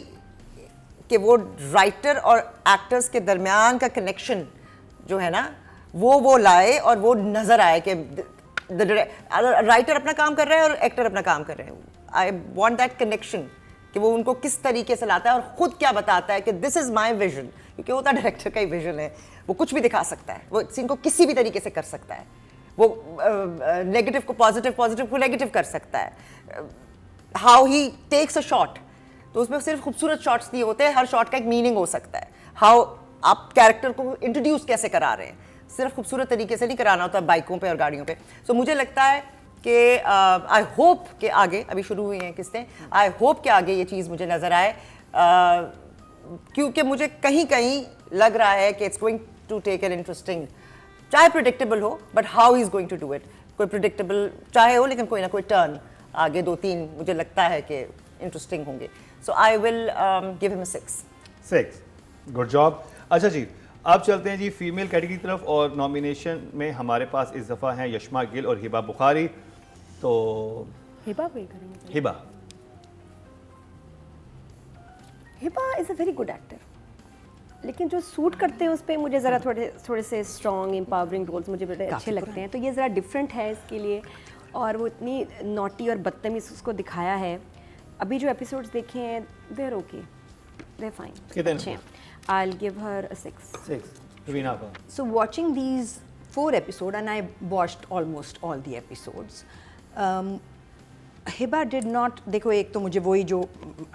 कि वो राइटर और एक्टर्स के दरमियान का कनेक्शन जो है ना वो लाए और वो नज़र आए कि राइटर अपना काम कर रहा है और एक्टर अपना काम कर रहे हैं। आई वॉन्ट दैट कनेक्शन कि वो उनको किस तरीके से लाता है और ख़ुद क्या बताता है कि दिस इज़ माई विजन, क्योंकि वो तो डायरेक्टर का ही विजन है। वो कुछ भी दिखा सकता है, वो सीन को किसी भी तरीके से कर सकता है, वो नेगेटिव को पॉजिटिव, पॉजिटिव को नेगेटिव कर सकता है। How he takes a shot, तो उसमें सिर्फ खूबसूरत शॉट्स नहीं होते, हर शॉट का एक मीनिंग हो सकता है। हाउ आप कैरेक्टर को इंट्रोड्यूस कैसे करा रहे हैं, सिर्फ खूबसूरत तरीके से नहीं कराना होता बाइकों पे और गाड़ियों पे। सो मुझे लगता है कि आई होप कि आगे, अभी शुरू हुई हैं किस्तें, आई होप कि आगे ये चीज़ मुझे नज़र आए, क्योंकि मुझे कहीं कहीं लग रहा है कि it's going to take an interesting, चाहे प्रिडिक्टेबल हो but how he is going to do it. कोई प्रिडिक्टेबल चाहे हो लेकिन कोई ना कोई टर्न आगे 2-3 मुझे लगता है कि इंटरेस्टिंग होंगे। So I will give him a 6। Good job. अच्छा जी, अब चलते हैं जी फीमेल कैटेगरी की तरफ, और नॉमिनेशन में हमारे पास इस दफ़ा हैं यशमा गिल और हिबा बुखारी। तो हिबा पे करेंगे। Hiba is a very good actor, लेकिन जो सूट करते हैं उस पर मुझे ज़रा थोड़े से स्ट्रॉन्ग एम्पावरिंग रोल्स मुझे बड़े अच्छे लगते हैं, तो ये ज़रा डिफरेंट है इसके लिए। और वो इतनी नॉटी और बदतमीज़ उसको दिखाया है। अभी जो एपिसोड्स देखे हैं देयर ओके, देयर फाइन, अच्छे हैं। I'll give her a 6. Raveena का। So watching these 4 episodes, and I watched almost all the episodes, Hiba did not, देखो एक तो मुझे वही जो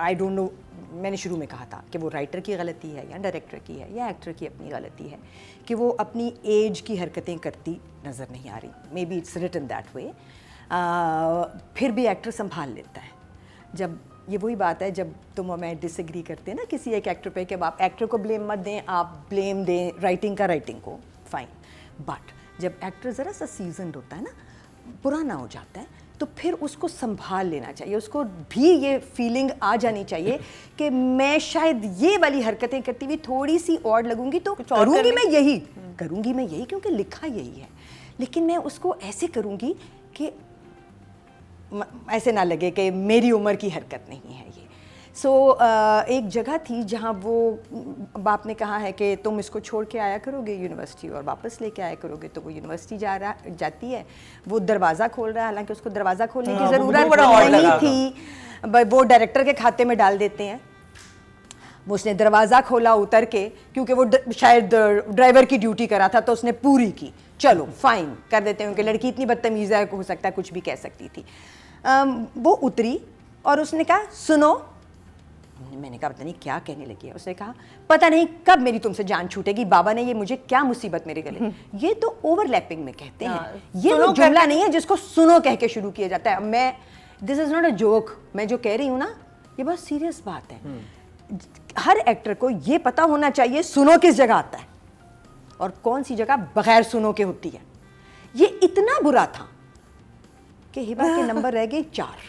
I don't know, मैंने शुरू में कहा था कि वो राइटर की गलती है या डायरेक्टर की है या एक्टर की अपनी गलती है कि वो अपनी एज की हरकतें करती नज़र नहीं आ रही। Maybe it's written that way. फिर भी एक्टर संभाल लेता है। जब ये वही बात है जब तुम और मैं डिसएग्री करते हैं ना किसी एक एक्टर पे कि आप एक्टर को ब्लेम मत दें, आप ब्लेम दें राइटिंग को, फाइन। बट जब एक्टर ज़रा सा सीजनड होता है ना, पुराना हो जाता है, तो फिर उसको संभाल लेना चाहिए। उसको भी ये फीलिंग आ जानी चाहिए कि मैं शायद ये वाली हरकतें करती हुई थोड़ी सी और लगूंगी तो करूँगी मैं यही क्योंकि लिखा यही है, लेकिन मैं उसको ऐसे करूँगी कि ऐसे ना लगे कि मेरी उम्र की हरकत नहीं है ये। सो एक जगह थी जहाँ वो बाप ने कहा है कि तुम इसको छोड़ के आया करोगे यूनिवर्सिटी और वापस लेके आया करोगे, तो वो यूनिवर्सिटी जाती है, वो दरवाज़ा खोल रहा है, हालांकि उसको दरवाज़ा खोलने की ज़रूरत नहीं थी, वो डायरेक्टर के खाते में डाल देते हैं। वो उसने दरवाज़ा खोला उतर के, क्योंकि वो शायद ड्राइवर की ड्यूटी करा था, तो उसने पूरी की, चलो फाइन कर देते हैं, क्योंकि लड़की इतनी बदतमीज़ है, हो सकता है कुछ भी कह सकती थी। वो उतरी और उसने कहा सुनो, मैंने कहा पता नहीं क्या कहने लगी है, उसने कहा पता नहीं कब मेरी तुमसे जान छूटेगी, बाबा ने ये मुझे क्या मुसीबत मेरे गले, ये तो ओवरलैपिंग में कहते हैं, ये वो जुमला नहीं है जिसको सुनो कह के शुरू किया जाता है। मैं this is not a joke, मैं जो कह रही हूँ ना ये बहुत सीरियस बात है। हर एक्टर को ये पता होना चाहिए सुनो किस जगह आता है और कौन सी जगह बगैर सुनो के होती है। ये इतना बुरा था कि हिबा के नंबर रह गए 4।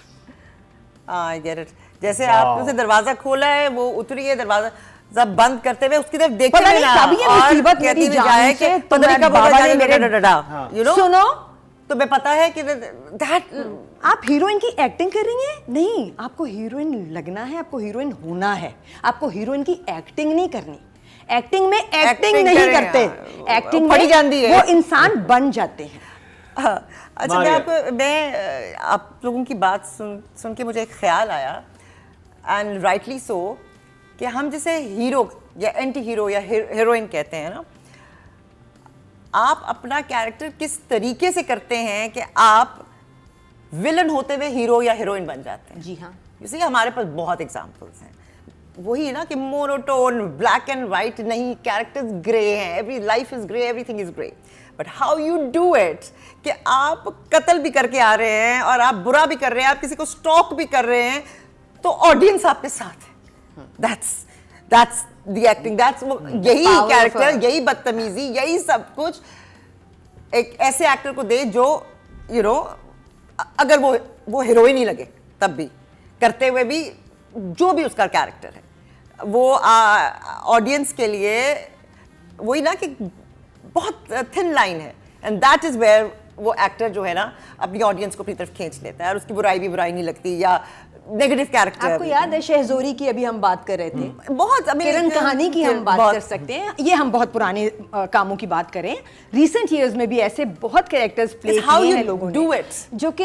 I get it. जैसे आपने उसे दरवाजा खोला है, वो उतरी है, दरवाजा जब बंद करते हुए उसकी तरफ देखते हुए ना, कभी ये मुसीबत मेरी जान से तुम्हारे बाबा ने मेरे यू नो सुनो, तुम्हें पता है कि दैट आप हीरोइन की एक्टिंग कर रही हैं? नहीं, आपको हीरोइन लगना है, आपको हीरोइन होना है, आपको हीरोइन की एक्टिंग नहीं करनी। एक्टिंग में एक्टिंग नहीं करते, एक्टिंग पड़ी जाती है, वो इंसान बन जाते हैं। अच्छा, मैं आप लोगों की बात सुन के मुझे एक ख्याल आया, एंड राइटली सो, कि हम जिसे हीरो या एंटी हीरो या हीरोइन कहते हैं ना, आप अपना कैरेक्टर किस तरीके से करते हैं कि आप विलन होते हुए हीरो या हीरोइन बन जाते हैं। जी हाँ, इसी हमारे पास बहुत एग्जांपल्स हैं। वही है ना कि मोनोटोन, ब्लैक एंड वाइट नहीं, कैरेक्टर्स ग्रे हैं, every life is grey, everything is grey, but how you do it कि आप कत्ल भी करके आ रहे हैं और आप बुरा भी कर रहे हैं, आप किसी को स्टॉक भी कर रहे हैं, तो ऑडियंस आपके साथ है। दैट्स द एक्टिंग, दैट्स यही कैरेक्टर, यही बदतमीजी, यही सब कुछ एक ऐसे एक्टर को दे जो यू नो, अगर वो हीरोइन ही लगे तब भी, करते हुए भी जो भी उसका कैरेक्टर है, वो ऑडियंस के लिए वही ना कि बहुत थिन लाइन है, एंड दैट इज वेयर वो एक्टर जो है ना अपनी ऑडियंस को अपनी तरफ खींच लेता है और उसकी बुराई भी बुराई नहीं लगती, या नेगेटिव कैरेक्टर। आपको याद है शहजोरी की अभी हम बात कर रहे थे, बहुत किरण कहानी की हम बात कर सकते हैं, ये हम बहुत पुराने कामों की बात करें, रिसेंट ईयर्स में भी ऐसे बहुत कैरेक्टर्स प्ले किए हैं लोगों ने, जो कि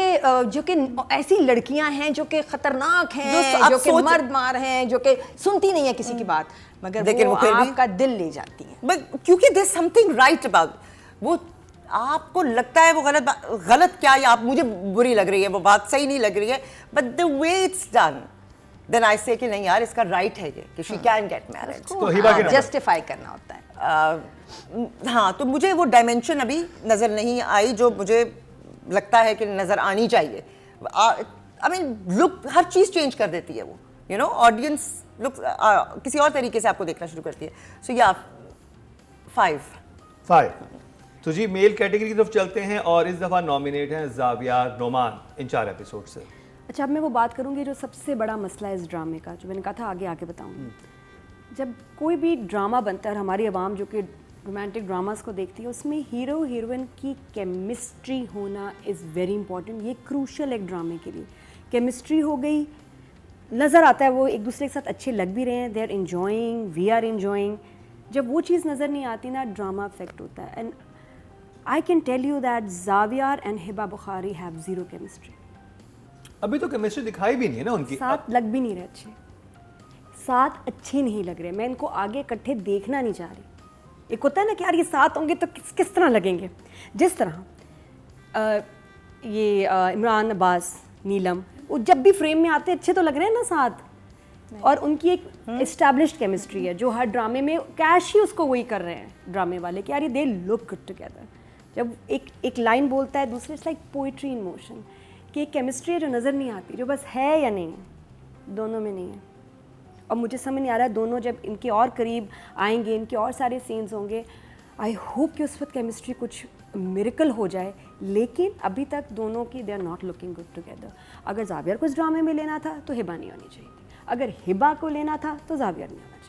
ऐसी लड़कियां हैं जो कि खतरनाक हैं, जो कि मर्द मार हैं, जो कि सुनती नहीं है किसी की बात, मगर वो आपका दिल ले जाती है, क्योंकि देयर समथिंग राइट अबाउट वो। आपको लगता है वो गलत क्या, या आप मुझे बुरी लग रही है, वो बात सही नहीं लग रही है, but the way it's done, then I say कि नहीं यार इसका राइट है ये कि शी कैन गेट मैरिड, तो हिबा के जस्टिफाई करना होता है। हाँ, तो मुझे वो डायमेंशन अभी नजर नहीं आई जो मुझे लगता है कि नजर आनी चाहिए। आई मीन लुक हर चीज चेंज कर देती है वो, यू नो, ऑडियंस लुक किसी और तरीके से आपको देखना शुरू करती है। सो या 5। तो जी मेल कैटेगरी की तरफ चलते हैं और इस दफ़ा नॉमिनेट हैं ज़ावियार नोमान इन 4 एपिसोड से। अच्छा, अब मैं वो बात करूँगी जो सबसे बड़ा मसला है इस ड्रामे का, जो मैंने कहा था आगे बताऊँगी। जब कोई भी ड्रामा बनता है और हमारी आवाम जो कि रोमांटिक ड्रामास को देखती है, उसमें हीरो हीरोइन की केमिस्ट्री होना इज़ वेरी इंपॉर्टेंट। ये क्रूशल एक ड्रामे के लिए केमिस्ट्री हो गई, नज़र आता है वो एक दूसरे के साथ अच्छे लग भी रहे हैं, they are enjoying, we are enjoying. जब वो चीज़ नज़र नहीं आती ना, ड्रामा अफेक्ट होता है। And I can tell you that Xavier and Hiba Bukhari have zero chemistry. अभी तो केमिस्ट्री दिखाई भी नहीं है ना उनकी, साथ लग भी नहीं रहे अच्छे, साथ अच्छे नहीं लग रहे। मैं इनको आगे इकट्ठे देखना नहीं चाह रही। एक होता है ना कि यार ये साथ होंगे तो किस तरह लगेंगे, जिस तरह ये इमरान अब्बास, नीलम, वो जब भी फ्रेम में आते अच्छे तो लग रहे हैं ना साथ, और उनकी एक एस्टैब्लिश्ड केमिस्ट्री है जो हर ड्रामे में कैश ही उसको वही कर रहे हैं ड्रामे वाले कि यार ये दे लुक गुड टुगेदर। जब एक लाइन बोलता है, दूसरे it's like poetry in motion, कि एक केमिस्ट्री है जो नज़र नहीं आती, जो बस है या नहीं है, दोनों में नहीं है। और मुझे समझ नहीं आ रहा है दोनों जब इनके और करीब आएंगे, इनके और सारे सीन्स होंगे, आई होप कि उस वक्त केमिस्ट्री कुछ मिरेकल हो जाए, लेकिन अभी तक दोनों की they are not looking good together. अगर ज़ावियर को इस ड्रामे में लेना था तो हिबा नहीं होनी चाहिए थी, अगर हिबा को लेना था तो ज़ावियर नहीं होना चाहिए।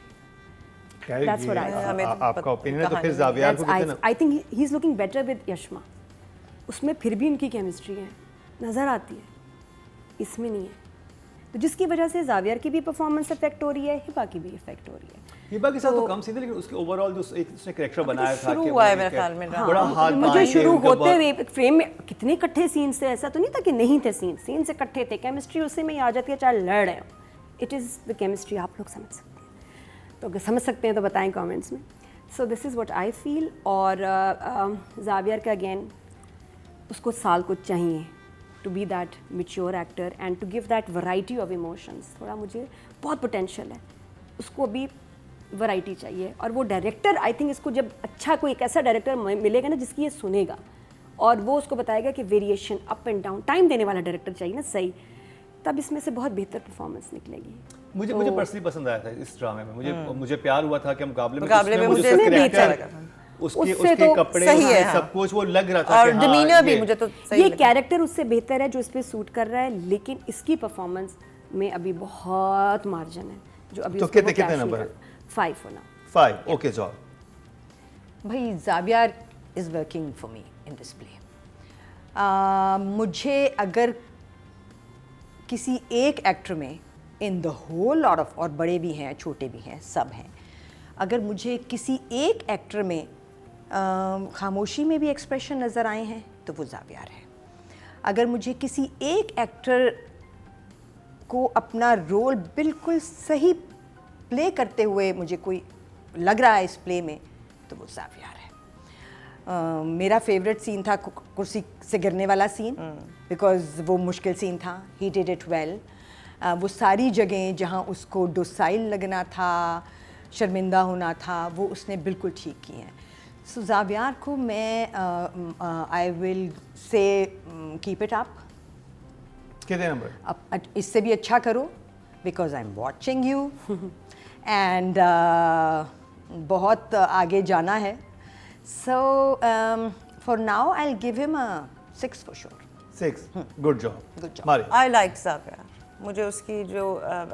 That's what I think. आपका ओपिनियन है तो फिर ज़ावियर को कितना? I think he is looking better with Yashma. उसमें फिर भी इनकी केमिस्ट्री है, नज़र आती है, इसमें नहीं है। तो जिसकी वजह से जावियर की भी परफॉर्मेंस इफेक्ट हो रही है, हिबा की भी इफेक्ट हो रही है। हिबा के साथ तो कम सीन थे, लेकिन उसके ओवरऑल जो एक उसने कैरेक्टर बनाया था शुरू कि हुआ है वो मेरे एक ख्याल में बड़ा हाथ मुझे बांध के शुरू उनका होते बहुत- हुए फ्रेम में कितने इकट्ठे सीन्स थे, ऐसा तो नहीं था कि नहीं थे सीन्स इकट्ठे थे, केमिस्ट्री उसी में ही आ जाती है चाहे लड़ रहे हो। इट इज़ द केमिस्ट्री, आप लोग समझ सकते हैं, तो अगर समझ सकते हैं तो बताएं कमेंट्स में। So this is what I feel. और जावियर का अगेन उसको साल कुछ चाहिए to be that mature actor and to give that variety of emotions. थोड़ा मुझे बहुत पोटेंशियल है, उसको अभी वैरायटी चाहिए। और वो डायरेक्टर, आई थिंक इसको जब अच्छा कोई एक ऐसा डायरेक्टर मिलेगा ना जिसकी ये सुनेगा और वो उसको बताएगा कि variation up and down, time देने वाला डायरेक्टर चाहिए ना सही, तब इसमें से बहुत बेहतर परफॉर्मेंस निकलेगी। मुझे पर्सनली पसंद आया था इस ड्रामे में। मुझे प्यार हुआ था कि मुकाबले में मुझे उसका भी character, अच्छा लगा। उसके उससे तो कपड़े, सही है, उसके सब कुछ वो लग रहा था और कि हाँ, डिमीनर भी ये- मुझे तो सही ये लगा। कैरेक्टर उससे बेहतर है जो इस पे सूट कर रहा है, लेकिन इसकी परफॉर्मेंस में अभी बहुत मार्जिन है जो अभी तो उसको कितने- वो कितने cash नंबर नहीं कर- 5 होना। 5 ओके जॉब। भाई Xavier is working for me in this play. मुझे अगर किसी एक एक्टर में in the whole lot of, और बड़े भी हैं छोटे भी हैं सब हैं, अगर मुझे किसी एक एक्टर में खामोशी में भी एक्सप्रेशन नज़र आए हैं तो वो जावियर है। अगर मुझे किसी एक एक्टर को अपना रोल बिल्कुल सही प्ले करते हुए मुझे कोई लग रहा है इस प्ले में तो वो जावियर है। मेरा फेवरेट सीन था कुर्सी से गिरने वाला सीन, बिकॉज वो मुश्किल सीन था, ही डिड इट वेल। वो सारी जगह जहाँ उसको डोसाइल लगना था, शर्मिंदा होना था, वो उसने बिल्कुल ठीक की हैं। सो जावियर को मैं I will say keep it up, कितने नंबर? अब इससे भी अच्छा करो, because I am watching you and बहुत आगे जाना है। So for now I will give him a 6 for sure. 6 good job. Good job. Maria. I like Xavier. मुझे उसकी जो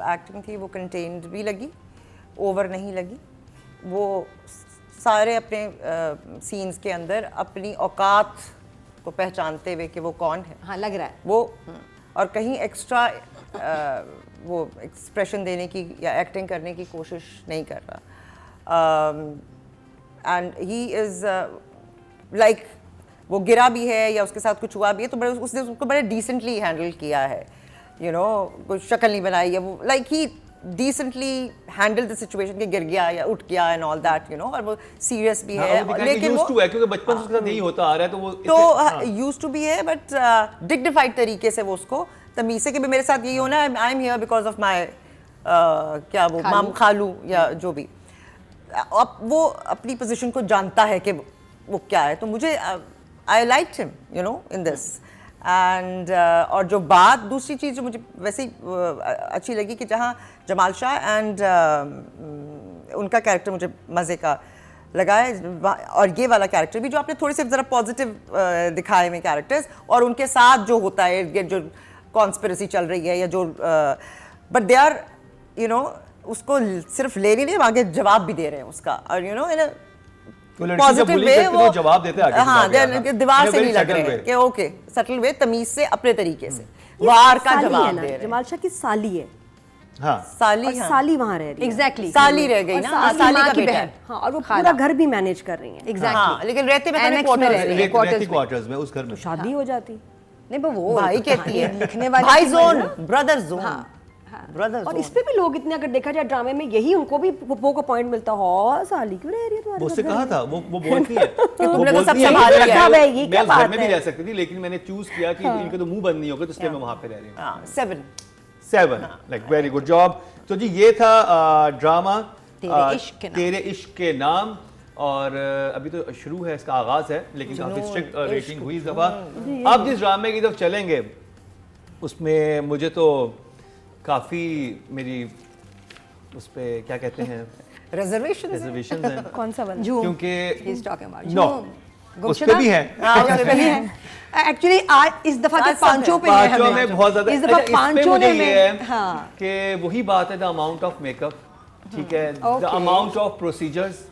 एक्टिंग थी वो कंटेन्ड भी लगी, ओवर नहीं लगी। वो सारे अपने सीन्स के अंदर अपनी औकात को पहचानते हुए कि वो कौन है, हाँ लग रहा है वो, और कहीं एक्स्ट्रा वो एक्सप्रेशन देने की या एक्टिंग करने की कोशिश नहीं कर रहा। एंड ही इज़ लाइक, वो गिरा भी है या उसके साथ कुछ हुआ भी है तो बड़े उसने उसको बड़े डिसेंटली हैंडल किया है, यू नो, कोई शक्ल नहीं बनाई है, वो like he decently handle the situation के गिर गया या उठ गया and all that, you know, और वो सीरियस भी है, लेकिन वो है क्योंकि बचपन से उसके साथ यही होता आ रहा है तो वो तो यूज्ड टू बी है, बट डिग्निफाइड तरीके से वो उसको तमीज से कि भी मेरे साथ यही होना है, I am here because of my क्या वो माम खालू या जो भी, अब वो अपनी पोजीशन को जानता है कि वो क्या है। तो मुझे I liked him, you know, in this and और जो बात दूसरी चीज़ जो मुझे वैसे ही अच्छी लगी कि जहाँ जमाल शाह एंड उनका कैरेक्टर मुझे मज़े का लगा है, और ये वाला कैरेक्टर भी जो आपने थोड़े से ज़रा पॉजिटिव दिखाए में कैरेक्टर्स, और उनके साथ जो होता है ये जो कॉन्स्पिरेसी चल रही है या जो but they are, you know, उसको सिर्फ ले नहीं रहे, आगे जवाब भी दे रहे हैं उसका, और you know in positive way वो जवाब देते हैं आगे, हाँ, दीवार In a से very नहीं लग subtle रहे way. कि ओके सटल वे, तमीज से अपने तरीके से वार का साली है जवाब ना, दे रहे हैं। जमाल शाह की साली है हाँ साली, और हाँ, साली वहाँ रह रही है। एग्जैक्टली साली रह गई और ना, साली साली माँ का की बेटा बहन। है। हाँ, और वो खाला। पूरा घर भी मैनेज कर रही है। एग्जैक्टली हाँ, लेकिन रहते में Annex में रह रही है, quarters रहती में। क्वार्टर्स में, उस घर में शादी हो जाती नहीं पर वो भाई तो कहती है, लिखने वाले भाई की जोन, मर्जी। ब्रदर जोन, हाँ, ब्रदर और जोन। इस पे भी लोग इतने, अगर देखा जाए ड्रामे में, यही उनको भी पप्पो का पॉइंट मिलता है, हाँ साली क्यों रह रही है तुम्हारे वो उससे घर कहा में? था, वो बोलती है तुमने तो वो सब बोलती है संभाल कि लिया मैं- है, ये क्या मैं उस घर बात में भी है? रह सकती थी, लेकिन मैंने चूज किया कि इनके तो मुंह बंद नहीं होगा, तो इसलिए मैं वहां पे रह रही हूँ। हाँ, 7 7 लाइक वेरी गुड जॉब। तो जी ये था ड्रामा तेरे इश्क के नाम। तेरे इश्क के नाम, और अभी तो शुरू है, इसका आगाज है, लेकिन काफी स्ट्रिक्ट रेटिंग हुई इस दफा। अब जिस ड्रामे की तरफ चलेंगे उसमें मुझे तो काफी मेरी उस पे क्या कहते हैं रिजर्वेशन रिजर्वेशन हैं, कौन सा वाला? झूम क्योंकि He's talking about नो झूम। उस पे भी है, एक्चुअली आज इस दफा तो आज सब पांचों है। पे है पांचों हमें। में बहुत ज्यादा। इस दफा अच्छा, इस पे पांचों मुझे में ये है हाँ कि वही बात है, द अमाउंट ऑफ मेकअप, ठीक है, the Okay. Amount of procedures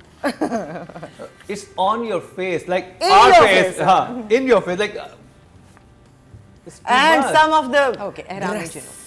it's on your face, like In our your face, face. हाँ, in your face, like and some of the okay एहराम में चलो